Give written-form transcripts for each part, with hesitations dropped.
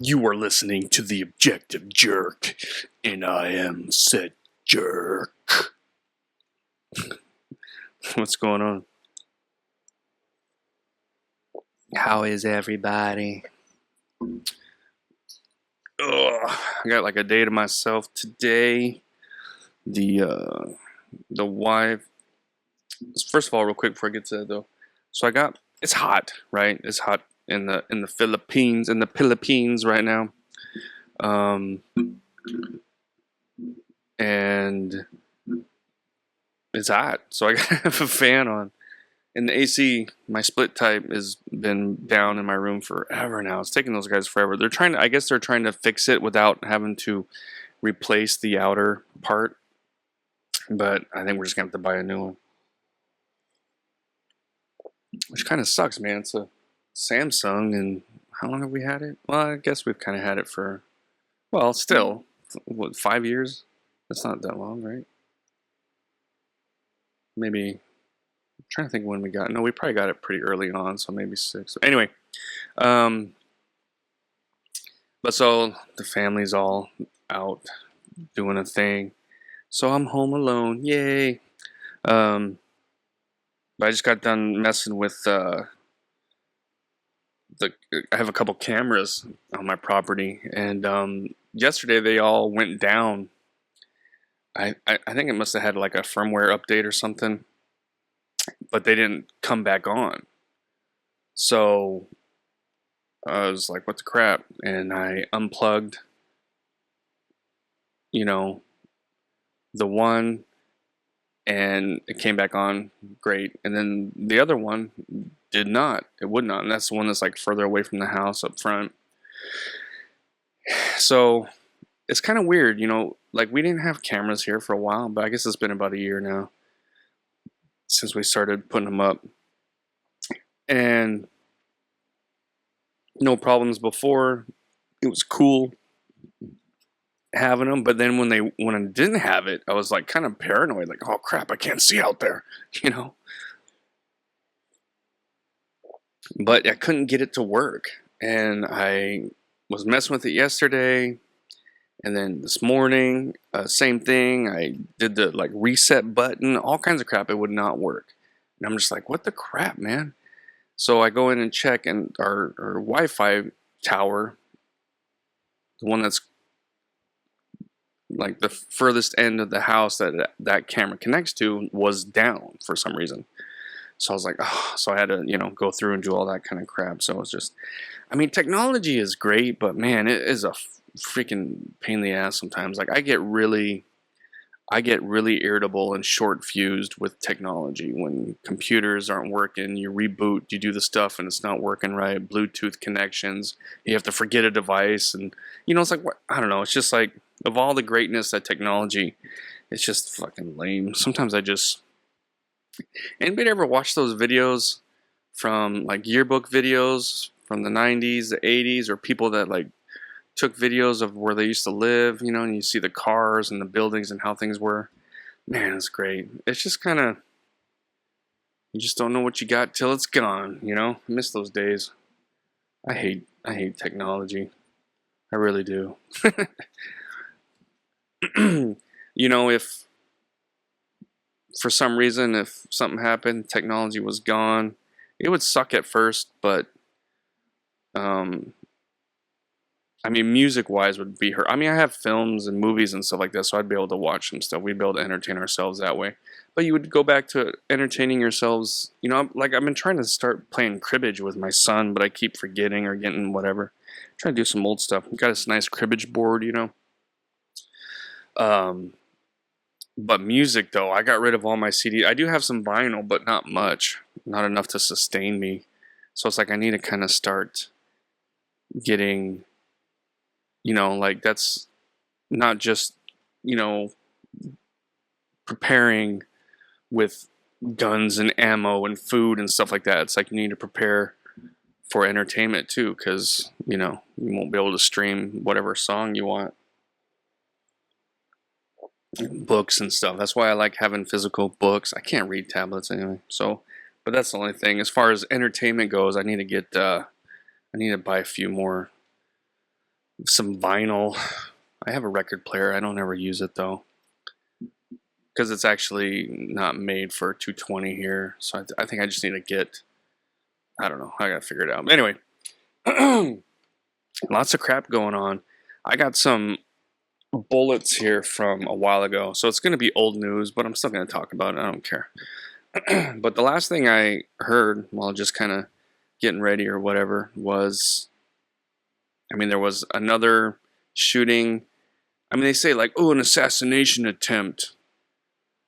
You are listening to The Objective Jerk, and I am said jerk. What's going on? How is everybody? I got like a day to myself today. The wife. First of all, real quick before I get to that though, so it's hot, right? It's hot in the Philippines right now, and it's hot. So I have a fan on, and the AC, my split type, has been down in my room forever now. It's taking those guys forever. I guess they're trying to fix it without having to replace the outer part, but I think we're just gonna have to buy a new one. Which kind of sucks, man. It's a Samsung, and how long have we had it? Well, I guess we've kind of had it for, well, still, what, 5 years? That's not that long, right? Maybe, I'm trying to think when we got, no, we probably got it pretty early on, so maybe 6. Anyway, but so the family's all out doing a thing. So I'm home alone, yay. But I just got done messing with I have a couple cameras on my property, and yesterday they all went down. I think it must have had like a firmware update or something, but they didn't come back on. So I was like, what the crap? And I unplugged, the one, and it came back on great. And then the other one did not. It would not. And that's the one that's like further away from the house up front. So it's kind of weird, like we didn't have cameras here for a while, but I guess it's been about a year now since we started putting them up. And no problems before. It was cool having them, but then when I didn't have it, I was like kind of paranoid, like, oh crap, I can't see out there, But I couldn't get it to work, and I was messing with it yesterday, and then this morning, same thing. I did the like reset button, all kinds of crap. It would not work, and I'm just like, what the crap, man? So I go in and check, and our Wi-Fi tower, the one that's like the furthest end of the house that camera connects to, was down for some reason. So I was like, oh, so I had to, go through and do all that kind of crap. So it's just, I mean, technology is great, but man, it is a freaking pain in the ass sometimes. Like I get really irritable and short fused with technology when computers aren't working. You reboot, you do the stuff and it's not working right. Bluetooth connections, you have to forget a device, and it's like, what? I don't know. It's just like, of all the greatness that technology, it's just fucking lame. Sometimes anybody ever watch those videos from like yearbook videos from the 90s, the 80s, or people that like took videos of where they used to live, and you see the cars and the buildings and how things were? Man, it's great. It's just kind of, you just don't know what you got till it's gone, I miss those days. I hate technology. I really do. If for some reason, if something happened, technology was gone, it would suck at first, but I mean, music-wise would be hurt. I mean, I have films and movies and stuff like that, so I'd be able to watch some stuff. We'd be able to entertain ourselves that way. But you would go back to entertaining yourselves. Like I've been trying to start playing cribbage with my son, but I keep forgetting or getting whatever. I'm trying to do some old stuff. We've got this nice cribbage board, But music, though, I got rid of all my CDs. I do have some vinyl, but not much. Not enough to sustain me. So it's like I need to kind of start getting, like that's not just, preparing with guns and ammo and food and stuff like that. It's like you need to prepare for entertainment too, because, you won't be able to stream whatever song you want. Books and stuff. That's why I like having physical books. I can't read tablets anyway. So, but that's the only thing. As far as entertainment goes, I need to buy a few more some vinyl. I have a record player. I don't ever use it though, because it's actually not made for 220 here. So I think I just need to get. I don't know. I gotta figure it out. Anyway, lots of crap going on. I got some bullets here from a while ago, so it's gonna be old news, but I'm still gonna talk about it. I don't care. But the last thing I heard while just kind of getting ready or whatever was, I mean, there was another shooting. I mean, they say like, oh, an assassination attempt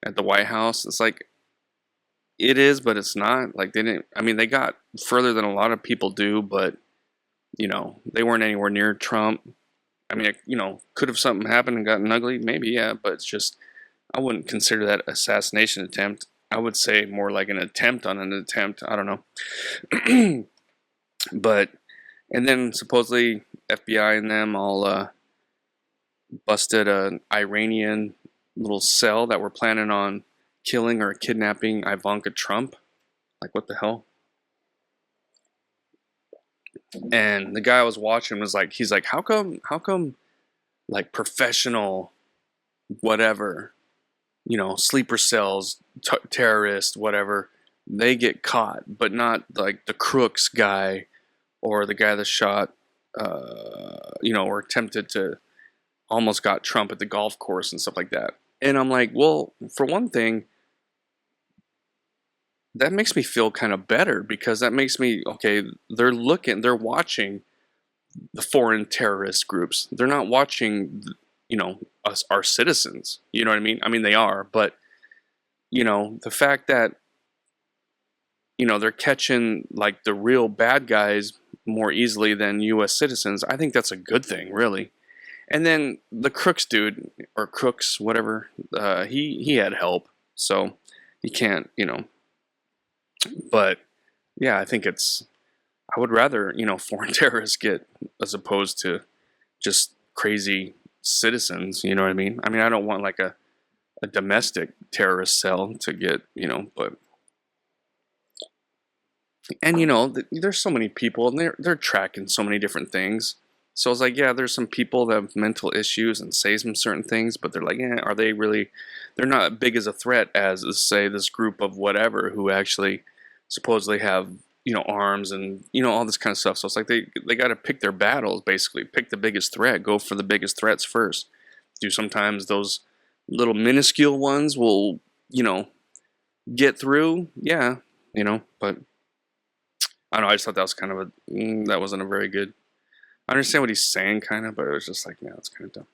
at the White House. It's like, it is, but it's not. Like, they didn't, I mean, they got further than a lot of people do, but, you know, they weren't anywhere near Trump. I mean, you know, could have something happened and gotten ugly? Maybe, yeah, but it's just, I wouldn't consider that assassination attempt. I would say more like an attempt on an attempt. I don't know. But, and then supposedly FBI and them all busted an Iranian little cell that were planning on killing or kidnapping Ivanka Trump. Like, what the hell? And the guy I was watching was like, he's like, how come, like, professional, whatever, you know, sleeper cells, terrorists, whatever, they get caught, but not like the Crooks guy or the guy that shot, you know, or attempted to almost got Trump at the golf course and stuff like that. And I'm like, well, for one thing, that makes me feel kind of better because that makes me, okay, they're watching the foreign terrorist groups. They're not watching, you know, us, our citizens. You know what I mean? I mean, they are, but, you know, the fact that, you know, they're catching like the real bad guys more easily than U.S. citizens, I think that's a good thing, really. And then the Crooks dude, or Crooks, whatever, he had help, so he can't, you know. But yeah, I think it's. I would rather, you know, foreign terrorists get as opposed to just crazy citizens. You know what I mean? I mean, I don't want like a domestic terrorist cell to get, you know, but. And you know, there's so many people, and they're tracking so many different things. So I was like, yeah, there's some people that have mental issues and say some certain things, but they're like, yeah, are they really? They're not as big as a threat as, say, this group of whatever who actually supposedly have, you know, arms and, you know, all this kind of stuff. So it's like they got to pick their battles, basically, pick the biggest threat, go for the biggest threats first. Do sometimes those little minuscule ones will, you know, get through, yeah, you know, but I don't know. I just thought that was kind of that wasn't a very good. I understand what he's saying, kind of, but it was just like, man, that's kind of dumb.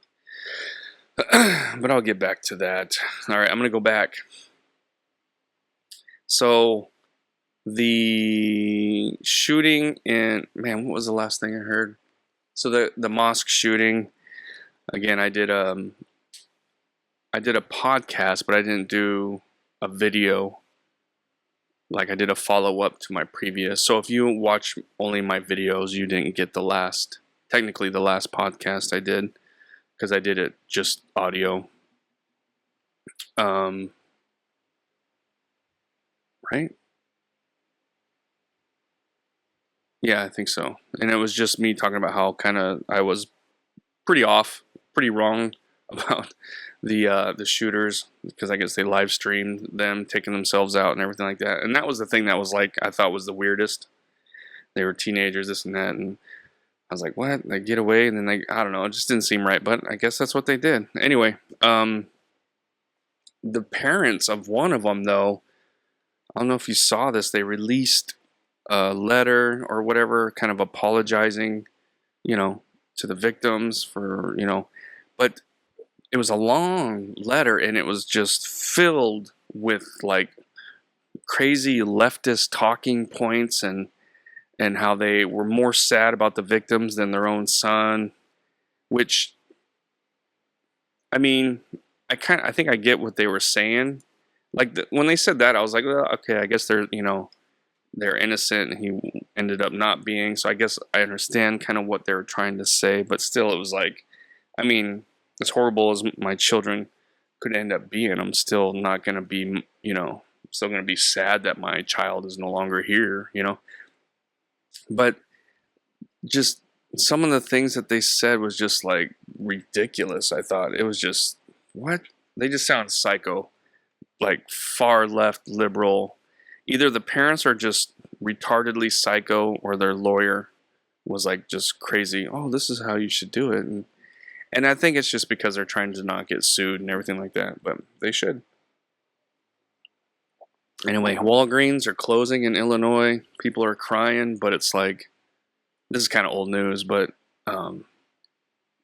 But I'll get back to that. All right, I'm gonna go back. So the shooting in, man, what was the last thing I heard? So the mosque shooting. Again, I did a podcast, but I didn't do a video. Like, I did a follow-up to my previous. So if you watch only my videos, you didn't get technically the last podcast I did, because I did it just audio. Right? Yeah, I think so. And it was just me talking about how kind of I was pretty wrong about the shooters, because I guess they live streamed them taking themselves out and everything like that. And that was the thing that was like, I thought was the weirdest. They were teenagers, this and that, and I was like, what? They get away, and then I don't know, it just didn't seem right, but I guess that's what they did. Anyway, the parents of one of them, though, I don't know if you saw this, they released a letter or whatever, kind of apologizing, you know, to the victims for, you know, but it was a long letter, and it was just filled with like crazy leftist talking points, and how they were more sad about the victims than their own son, which, I mean, I think I get what they were saying. Like, when they said that, I was like, well, okay, I guess they're, you know, they're innocent, and he ended up not being. So I guess I understand kind of what they were trying to say, but still, it was like, I mean, as horrible as my children could end up being, I'm still not going to be, you know, still going to be sad that my child is no longer here, you know. But just some of the things that they said was just like ridiculous. I thought it was just, what? They just sound psycho, like far left liberal. Either the parents are just retardedly psycho, or their lawyer was like just crazy. Oh, this is how you should do it. And I think it's just because they're trying to not get sued and everything like that, but they should. Anyway, Walgreens are closing in Illinois. People are crying, but it's like, this is kind of old news, but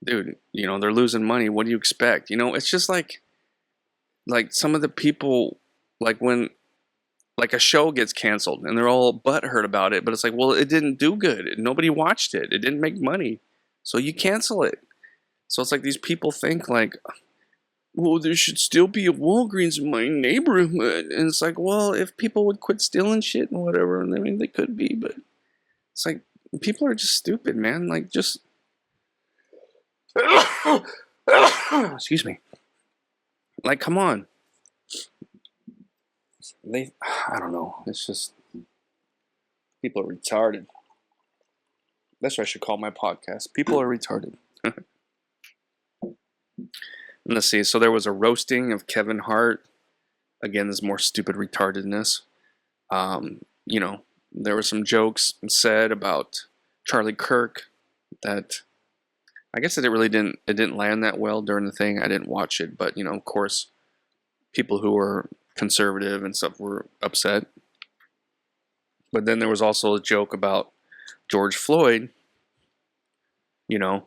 dude, you know, they're losing money. What do you expect? You know, it's just like some of the people, like when like a show gets canceled and they're all butthurt about it, but it's like, well, it didn't do good. Nobody watched it. It didn't make money, so you cancel it. So it's like these people think like, well, there should still be a Walgreens in my neighborhood, and it's like, well, if people would quit stealing shit and whatever, I mean, they could be, but it's like people are just stupid, man. Like, just excuse me. Like, come on. I don't know. It's just, people are retarded. That's what I should call my podcast. People are retarded. Let's see. So there was a roasting of Kevin Hart. Again, there's more stupid retardedness. You know, there were some jokes said about Charlie Kirk that I guess it didn't land that well during the thing. I didn't watch it, but you know, of course, people who were conservative and stuff were upset. But then there was also a joke about George Floyd, you know,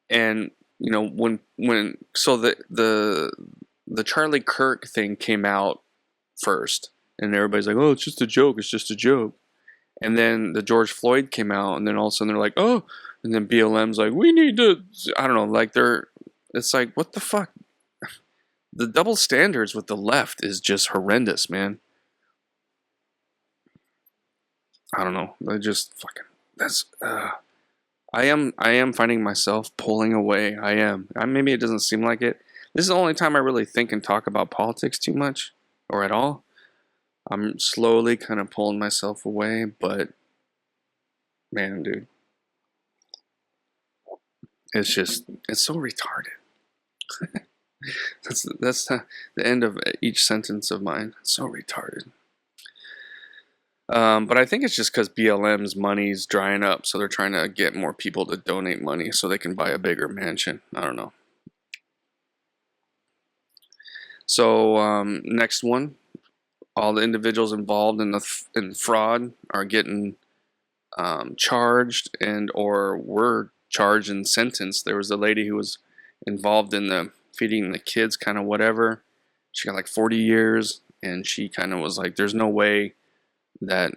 and you know, when so the Charlie Kirk thing came out first, and everybody's like, oh, it's just a joke, it's just a joke. And then the George Floyd came out, and then all of a sudden they're like, oh, and then BLM's like, we need to, I don't know, like it's like, what the fuck? The double standards with the left is just horrendous, man. I don't know. I just fucking, I am finding myself pulling away. I am. Maybe it doesn't seem like it. This is the only time I really think and talk about politics too much, or at all. I'm slowly kind of pulling myself away, but man, dude, it's so retarded. That's the end of each sentence of mine. It's so retarded. But I think it's just because BLM's money's drying up, so they're trying to get more people to donate money so they can buy a bigger mansion. I don't know. So next one, all the individuals involved in fraud are getting charged and or were charged and sentenced. There was a lady who was involved in the feeding the kids, kind of whatever. She got like 40 years, and she kind of was like, "There's no way that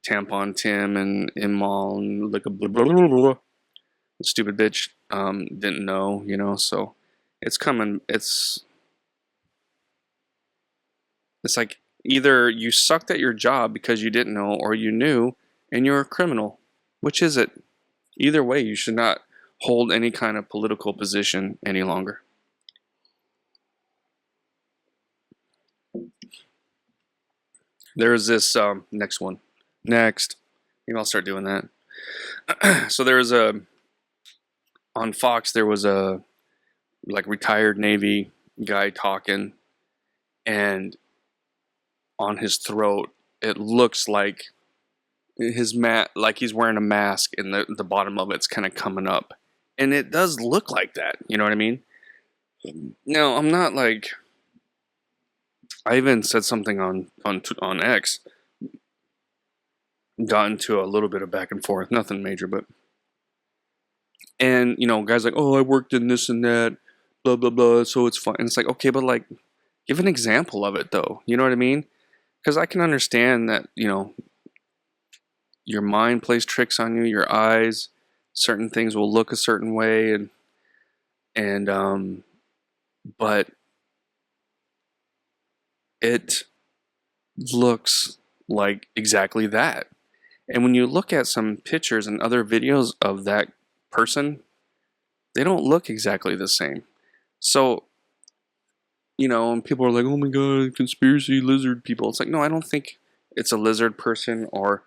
Tampon Tim and Immal and like a blah, blah, blah, blah, stupid bitch didn't know, you know." So it's coming. It's like either you sucked at your job because you didn't know, or you knew and you're a criminal. Which is it? Either way, you should not hold any kind of political position any longer. There's this next one. Next. Maybe I'll start doing that. So there's on Fox, there was a like retired Navy guy talking, and on his throat, it looks like like he's wearing a mask, and the bottom of it's kind of coming up. And it does look like that, you know what I mean? Now, I'm not like, I even said something on X, got into a little bit of back and forth, nothing major, but, and, you know, guys like, oh, I worked in this and that, blah, blah, blah, so it's fine. And it's like, okay, but like, give an example of it, though, you know what I mean? Because I can understand that, you know, your mind plays tricks on you, your eyes, certain things will look a certain way, and but it looks like exactly that. And when you look at some pictures and other videos of that person, they don't look exactly the same. So, you know, and people are like, oh my god, conspiracy lizard people. It's like, no, I don't think it's a lizard person or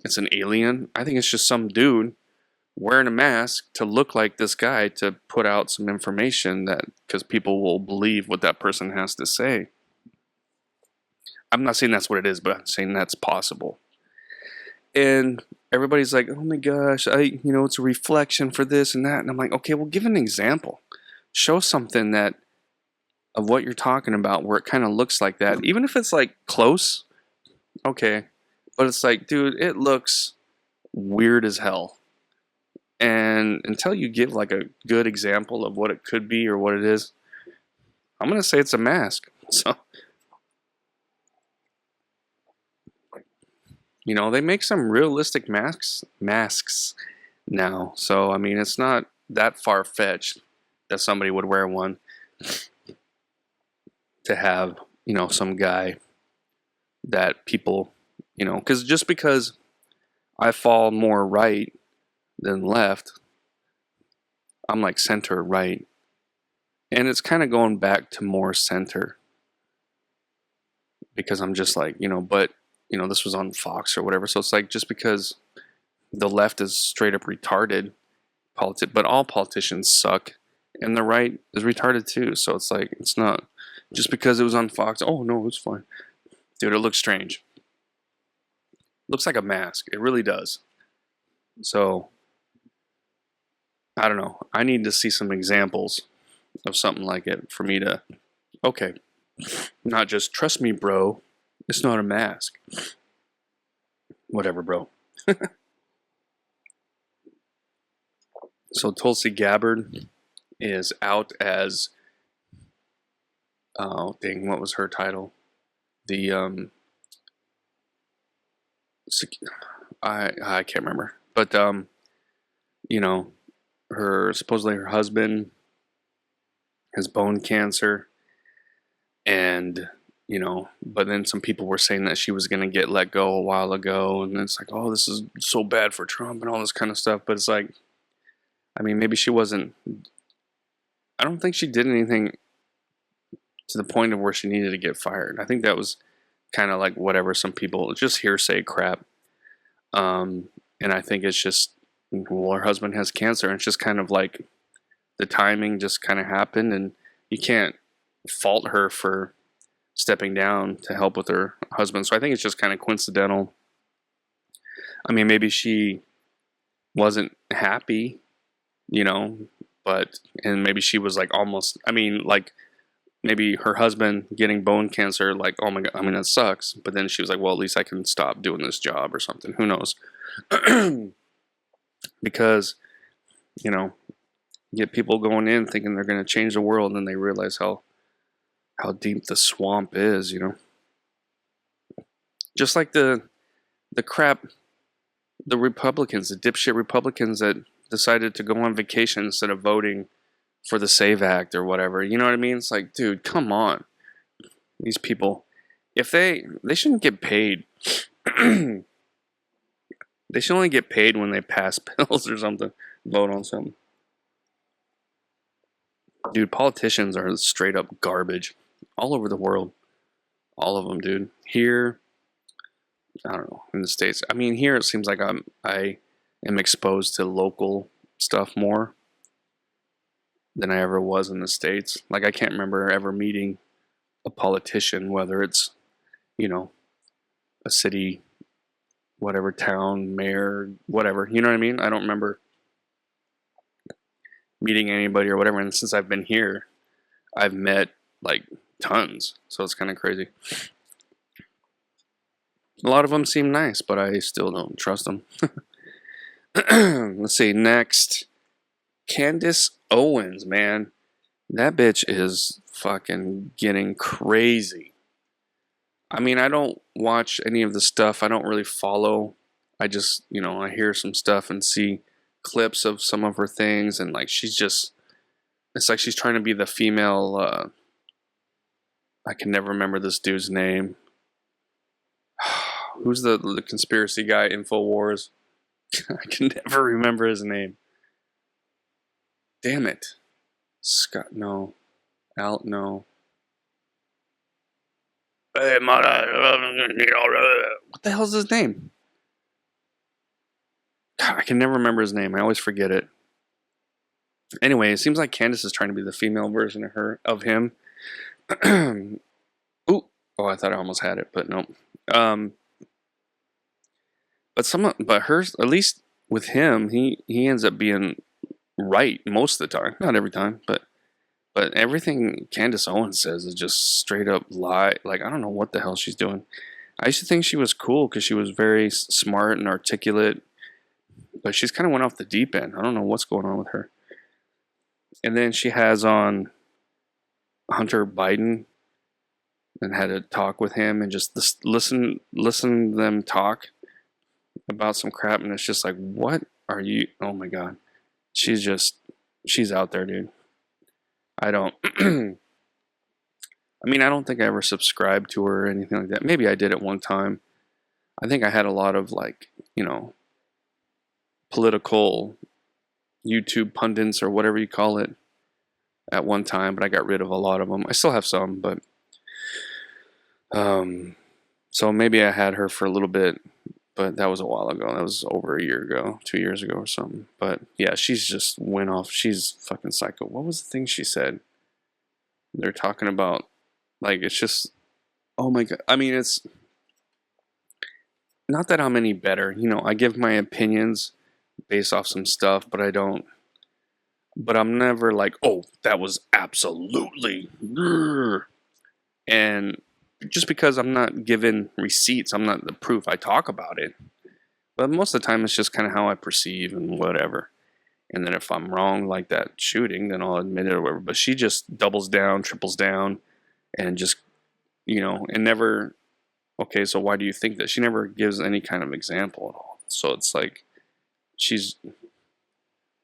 it's an alien. I think it's just some dude wearing a mask to look like this guy to put out some information that because people will believe what that person has to say. I'm not saying that's what it is, but I'm saying that's possible. And everybody's like, oh my gosh, it's a reflection for this and that. And I'm like, okay, well, give an example. Show something that of what you're talking about where it kind of looks like that. Even if it's like close, okay. But it's like, dude, it looks weird as hell. And until you give like a good example of what it could be or what it is, I'm going to say it's a mask. So, they make some realistic masks now. So, I mean, it's not that far-fetched that somebody would wear one to have, some guy that people, because just because I fall more right than left, I'm like center right. And it's kind of going back to more center because I'm just like, but, this was on Fox or whatever. So it's like just because the left is straight up retarded, but all politicians suck and the right is retarded too. So it's like, it's not just because it was on Fox. Oh, no, it's fine. Dude, it looks strange. Looks like a mask. It really does. So, I don't know. I need to see some examples of something like it for me to, okay, not just trust me, bro. It's not a mask. Whatever, bro. So Tulsi Gabbard is out as, oh dang, what was her title? The I can't remember, but supposedly her husband has bone cancer, and but then some people were saying that she was going to get let go a while ago, and it's like, oh, this is so bad for Trump and all this kind of stuff. But it's like, I mean, maybe she wasn't. I don't think she did anything to the point of where she needed to get fired. I think that was kind of like whatever, some people just hearsay crap. And I think it's just, well, her husband has cancer, and it's just kind of like the timing just kind of happened, and you can't fault her for stepping down to help with her husband. So I think it's just kind of coincidental. I mean, maybe she wasn't happy, and maybe she was like almost, I mean, like maybe her husband getting bone cancer, like, oh my God, I mean, that sucks. But then she was like, well, at least I can stop doing this job or something. Who knows? Because, get people going in thinking they're going to change the world, and then they realize how deep the swamp is, Just like the crap, the Republicans, the dipshit Republicans that decided to go on vacation instead of voting for the SAVE Act or whatever. You know what I mean? It's like, dude, come on. These people, if they shouldn't get paid. They should only get paid when they pass bills or something, vote on something. Dude, politicians are straight up garbage all over the world. All of them, dude. Here, I don't know, in the States. I mean, here it seems like I am exposed to local stuff more than I ever was in the States. Like, I can't remember ever meeting a politician, whether it's, a city, whatever, town, mayor, whatever. You know what I mean? I don't remember meeting anybody or whatever. And since I've been here, I've met like tons. So it's kind of crazy. A lot of them seem nice, but I still don't trust them. Let's see. Next, Candace Owens, man. That bitch is fucking getting crazy. I mean, I don't watch any of the stuff. I don't really follow. I just, I hear some stuff and see clips of some of her things. And like, it's like she's trying to be the female, I can never remember this dude's name. Who's the conspiracy guy, InfoWars? I can never remember his name. Damn it. Scott, no. Al, no. Hey, what the hell's his name? I can never remember his name. I always forget it. Anyway, it seems like Candace is trying to be the female version of him. Ooh, oh, I thought I almost had it, but no. But hers, at least with him, he ends up being right most of the time. Not every time, but everything Candace Owens says is just straight up lie. Like, I don't know what the hell she's doing. I used to think she was cool because she was very smart and articulate, but she's kind of went off the deep end. I don't know what's going on with her. And then she has on Hunter Biden and had a talk with him and just listen to them talk about some crap, and it's just like, what are you? Oh my god, she's out there, dude. I don't. I mean, I don't think I ever subscribed to her or anything like that. Maybe I did at one time. I think I had a lot of, like, political YouTube pundits or whatever you call it at one time, but I got rid of a lot of them. I still have some, but so maybe I had her for a little bit, but that was a while ago. That was over a year ago, 2 years ago or something. But yeah, she's just went off. She's fucking psycho. What was the thing she said? They're talking about, like, it's just, oh my god. I mean, it's not that I'm any better. I give my opinions based off some stuff, but I don't. But I'm never like, oh, that was absolutely. And just because I'm not given receipts, I'm not the proof. I talk about it. But most of the time, it's just kind of how I perceive and whatever. And then if I'm wrong, like that shooting, then I'll admit it or whatever. But she just doubles down, triples down, and just, and never, okay, so why do you think that? She never gives any kind of example at all. So it's like, she's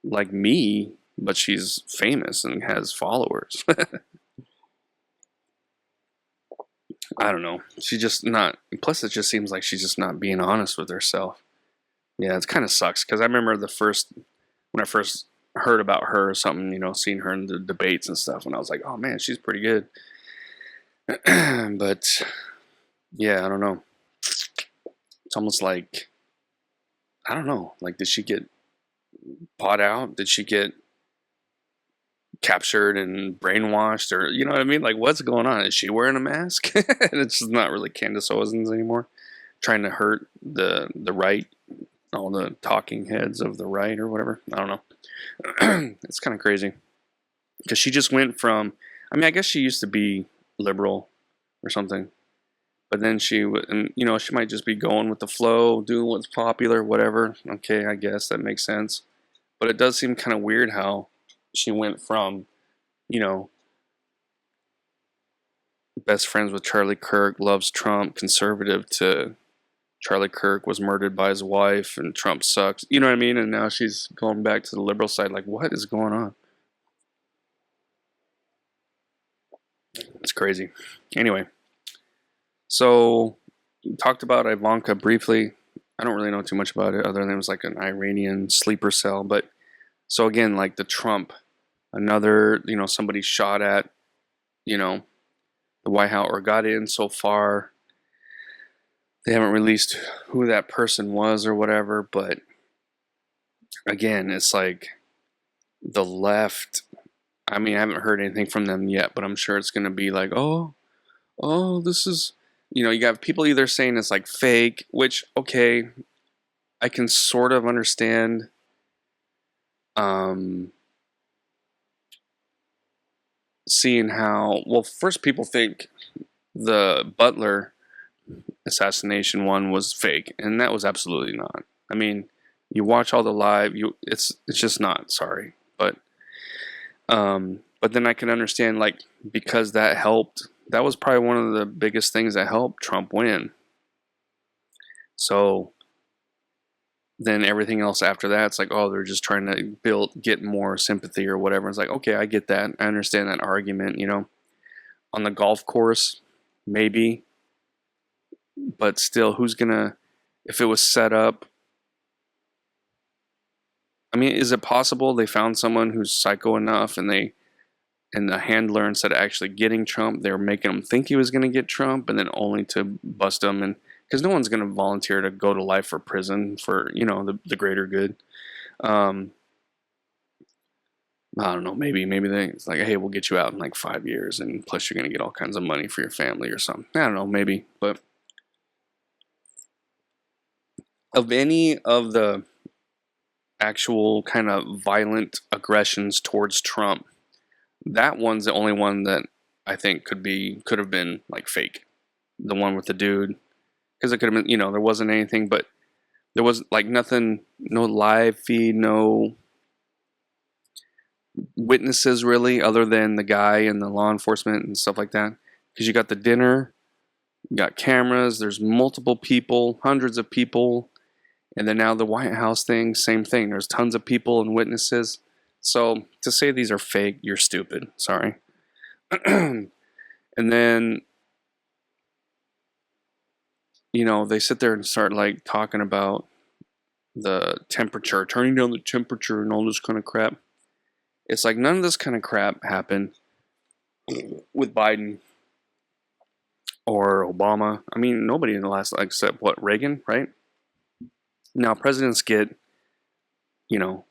like me, but she's famous and has followers. I don't know. She's just not, plus it just seems like she's just not being honest with herself. Yeah, it kind of sucks, because I remember when I first heard about her or something, seeing her in the debates and stuff, and I was like, oh man, she's pretty good. But yeah, I don't know. It's almost like, I don't know, like, did she get bought out? Did she get captured and brainwashed, or you know what I mean? Like, what's going on? Is she wearing a mask? It's just not really Candace Owens anymore, trying to hurt the right, all the talking heads of the right or whatever. I don't know. It's kind of crazy, because she just went from, I mean, I guess she used to be liberal or something, but then she might just be going with the flow, doing what's popular, whatever. Okay, I guess that makes sense. But it does seem kind of weird how she went from, best friends with Charlie Kirk, loves Trump, conservative, to Charlie Kirk was murdered by his wife and Trump sucks. You know what I mean? And now she's going back to the liberal side. Like, what is going on? It's crazy. Anyway, so talked about Ivanka briefly. I don't really know too much about it other than it was like an Iranian sleeper cell. But so again, like the Trump, another, somebody shot at, the White House or got in so far. They haven't released who that person was or whatever. But again, it's like the left. I mean, I haven't heard anything from them yet, but I'm sure it's going to be like, oh, this is, you got people either saying it's like fake, which, okay, I can sort of understand. Seeing how, well, first people think the Butler assassination one was fake, and that was absolutely not. I mean, you watch all the live, it's just not, sorry. But then I can understand, like, because that helped, that was probably one of the biggest things that helped Trump win. So then everything else after that, it's like, oh, they're just trying to get more sympathy or whatever. It's like, okay, I get that. I understand that argument, On the golf course, maybe. But still, who's gonna, if it was set up, I mean, is it possible they found someone who's psycho enough and the handler, instead of actually getting Trump, they were making him think he was going to get Trump, and then only to bust him and because no one's going to volunteer to go to life or prison for, you know, the greater good. Um, I don't know, maybe it's like, hey, we'll get you out in like 5 years, and plus you're going to get all kinds of money for your family or something. I don't know, maybe. But of any of the actual kind of violent aggressions towards Trump, that one's the only one that I think could have been like fake. The one with the dude, because it could have been, you know, there wasn't anything, but there was like nothing, no live feed, no witnesses really, other than the guy and the law enforcement and stuff like that. Because you got the dinner, you got cameras, there's multiple people, hundreds of people, and then now the White House thing, same thing. There's tons of people and witnesses. So to say these are fake, you're stupid. Sorry. And then, you know, they sit there and start like talking about the temperature, turning down the temperature and all this kind of crap. It's like none of this kind of crap happened with Biden or Obama. I mean, nobody in the last, except what, Reagan, right? Now, presidents get, you know,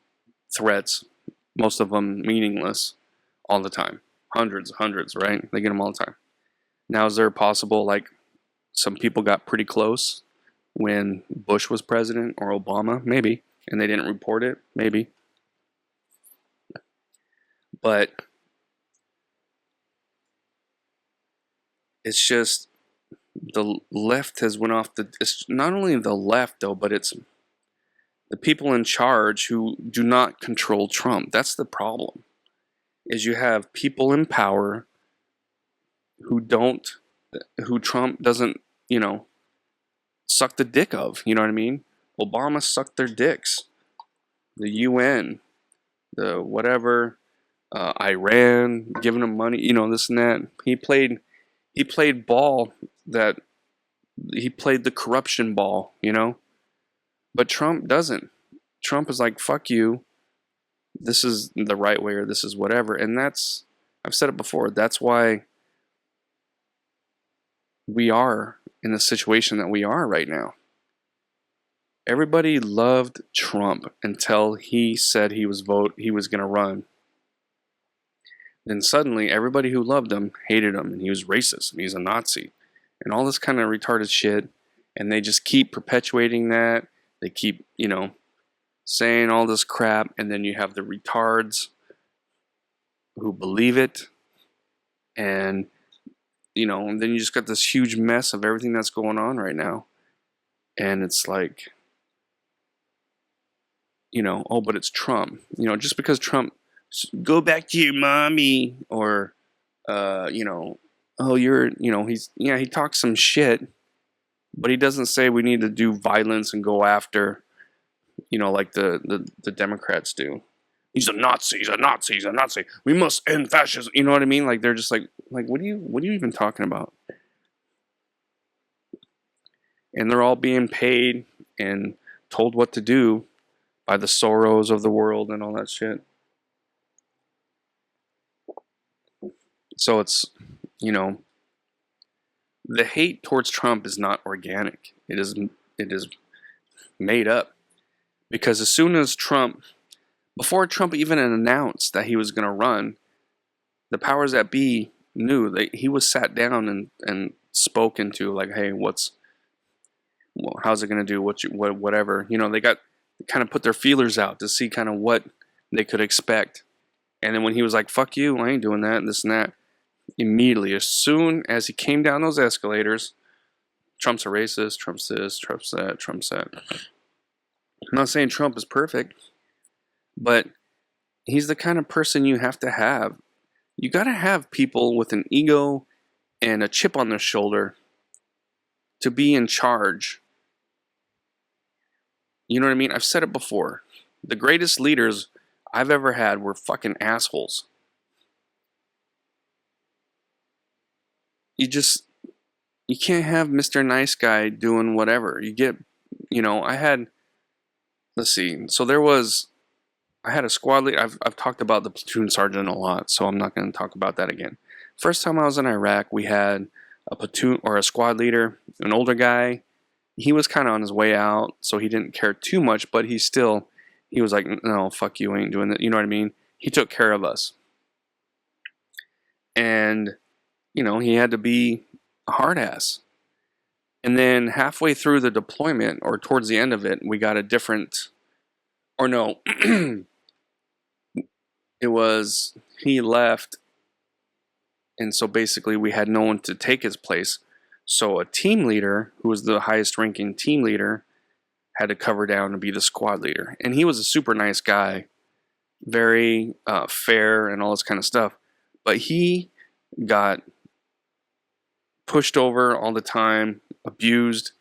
threats, most of them meaningless, all the time. Hundreds, right? They get them all the time. Now, is there possible, like, some people got pretty close when Bush was president or Obama? Maybe. And they didn't report it? Maybe. But it's just the left has went off the... It's not only the left, though, but it's the people in charge who do not control Trump. That's the problem. Is you have people in power who Trump doesn't, you know, suck the dick of. You know what I mean? Obama sucked their dicks. The UN, the whatever, Iran, giving them money, you know, this and that. He played ball he played the corruption ball, you know? But Trump doesn't. Trump is like, fuck you. This is the right way, or this is whatever. And that's, I've said it before, that's why we are in the situation that we are right now. Everybody loved Trump until he said he was going to run. Then suddenly everybody who loved him hated him, and he was racist and he's a Nazi and all this kind of retarded shit. And they just keep perpetuating that. They keep, you know, saying all this crap, and then you have the retards who believe it, and, you know, and then you just got this huge mess of everything that's going on right now. And it's like, you know, oh, but it's Trump. You know, just because Trump, go back to your mommy, or, you know, oh, you're, you know, he talks some shit, but he doesn't say we need to do violence and go after, you know, like the Democrats do. He's a Nazi, he's a Nazi, he's a Nazi. We must end fascism. You know what I mean? Like, they're just like what are you even talking about? And they're all being paid and told what to do by the Soros of the world and all that shit. So it's, you know, the hate towards Trump is not organic. It is made up. Because as soon as before Trump even announced that he was going to run, the powers that be knew that he was sat down and spoken to, like, hey, how's it going to do? Whatever. You know, they kind of put their feelers out to see kind of what they could expect. And then when he was like, fuck you, I ain't doing that, this and that, immediately, as soon as he came down those escalators, Trump's a racist, Trump's this, Trump's that, Trump's that. I'm not saying Trump is perfect, but he's the kind of person you have to have. You got to have people with an ego and a chip on their shoulder to be in charge. You know what I mean? I've said it before. The greatest leaders I've ever had were fucking assholes. You can't have Mr. Nice Guy doing whatever. You know, let's see. So I had a squad leader. I've talked about the platoon sergeant a lot, so I'm not going to talk about that again. First time I was in Iraq, we had a platoon or a squad leader, an older guy, he was kind of on his way out, so he didn't care too much, but he was like, no, fuck you, ain't doing that. You know what I mean? He took care of us. And, he had to be a hard ass. And then halfway through the deployment, or towards the end of it, we got a different, or no, he left. And so basically we had no one to take his place. So a team leader, who was the highest ranking team leader, had to cover down and be the squad leader. And he was a super nice guy, very fair and all this kind of stuff. But he got pushed over all the time, abused,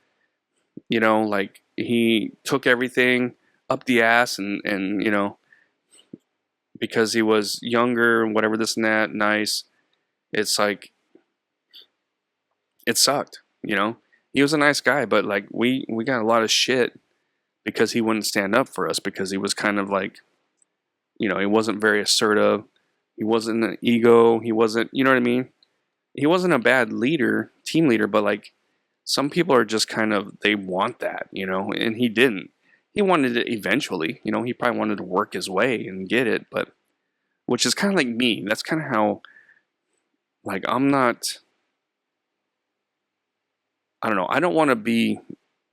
like he took everything up the ass and because he was younger and whatever, this and that, nice. It's like, it sucked, He was a nice guy, but like we got a lot of shit because he wouldn't stand up for us, because he was kind of like, he wasn't very assertive. He wasn't an ego. He wasn't, you know what I mean? He wasn't a bad leader, team leader, but like some people are just kind of, they want that, and he didn't. He wanted it eventually, he probably wanted to work his way and get it, but which is kind of like me. That's kind of how, like, I don't know. I don't want to be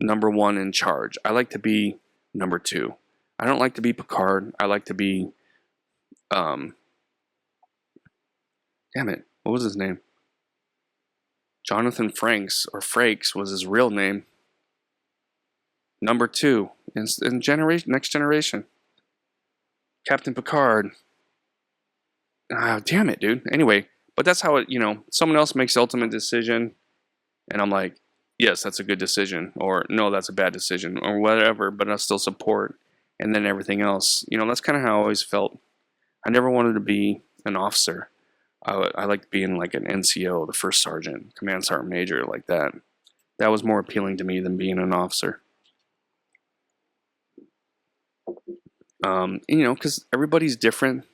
number one in charge. I like to be number two. I don't like to be Picard. I like to be, damn it, what was his name? Jonathan Frakes, or Frakes was his real name. Number two in next generation. Captain Picard. Damn it, dude. Anyway, but that's how it, someone else makes the ultimate decision, and I'm like, yes, that's a good decision, or no, that's a bad decision, or whatever, but I still support. And then everything else, that's kind of how I always felt. I never wanted to be an officer. I liked being like an NCO, the first sergeant, command sergeant major, like that. That was more appealing to me than being an officer. Because everybody's different.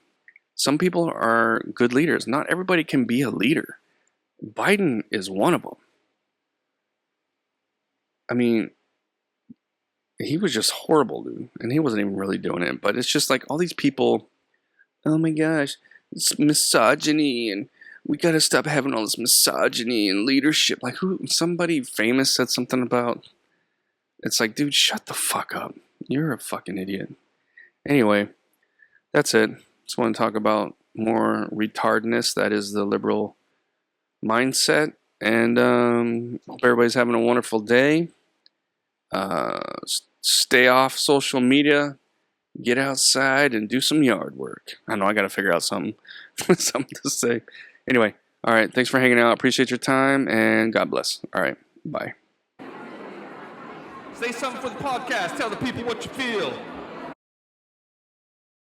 Some people are good leaders. Not everybody can be a leader. Biden is one of them. I mean, he was just horrible, dude. And he wasn't even really doing it. But it's just like all these people, oh my gosh, it's misogyny, and we gotta stop having all this misogyny and leadership. Like, somebody famous said something about, it's like, dude, shut the fuck up. You're a fucking idiot. Anyway, that's it. Just want to talk about more retardness. That is the liberal mindset. And hope everybody's having a wonderful day. Stay off social media. Get outside and do some yard work. I know I got to figure out something to say. Anyway, all right. Thanks for hanging out. Appreciate your time, and God bless. All right. Bye. Say something for the podcast. Tell the people what you feel.